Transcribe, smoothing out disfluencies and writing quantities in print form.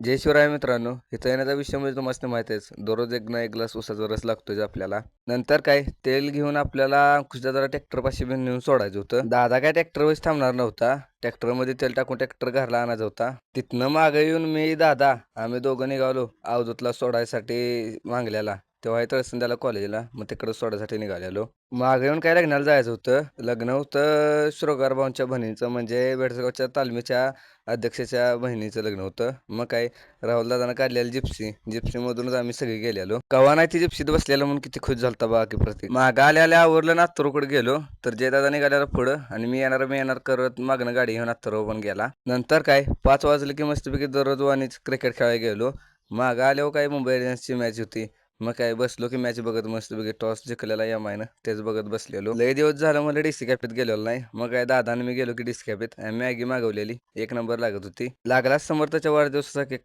जय शिवराय मित्रांनो, इथं येण्याचा विषय म्हणजे तुम्हाला माहिती आहेच. दररोज एक ना एक ग्लास उसाचा रस लागतोच आपल्याला. नंतर काय तेल घेऊन आपल्याला जरा ट्रॅक्टरपाशी नेऊन सोडायचं होतं. दादा काय ट्रॅक्टरवरच थांबणार नव्हता. ट्रॅक्टरमध्ये तेल टाकून ट्रॅक्टर घरला आणायचा होता. तिथनं मागे येऊन मी दादा आम्ही दोघं निघालो अवधूतला सोडायसाठी मांगल्याला. तेव्हा तळसंद्याला कॉलेजला मग तिकडं सोडायसाठी निघालेलो. मागे येऊन काय लग्नाला जायचं होतं. लग्न होतं श्रोगारभाऊंच्या बहिणीचं म्हणजे बेडसगावच्या तालमीच्या अध्यक्षाच्या बहिणीचं लग्न होतं. मग काय राहुलदादानं काढलेली जिप्सीमधूनच आम्ही सगळे गेलेलो. कवा नाही ती जिप्सीत बसलेलो म्हणून किती खुश झालता बा की प्रतीक. मागं आल्या आवरलं नात्तरूकडे गेलो तर जयदादा निघाल्याला पुढं आणि मी येणार करत मागणं गाडी घेऊन नात्तरू पण गेला. नंतर काय 5 वाजले की मस्तपैकी दररोज वाणीच क्रिकेट खेळायला गेलो. मागं आल्यावर काय मुंबई इंडियन्सची मॅच होती. मग काय बसलो की मॅच बघत मस्तपैकी टॉस जिंकलेला एमआयनं तेच बघत बसलेलो. लय दिवस झालं मला डीसी कॅफेत गेलेलो नाही. मग काय दादा आणि मी गेलो की डीसी कॅफेत मॅगी मागवलेली 1 नंबर लागत होती. लागला समर्थाच्या वाढदिवसाचा केक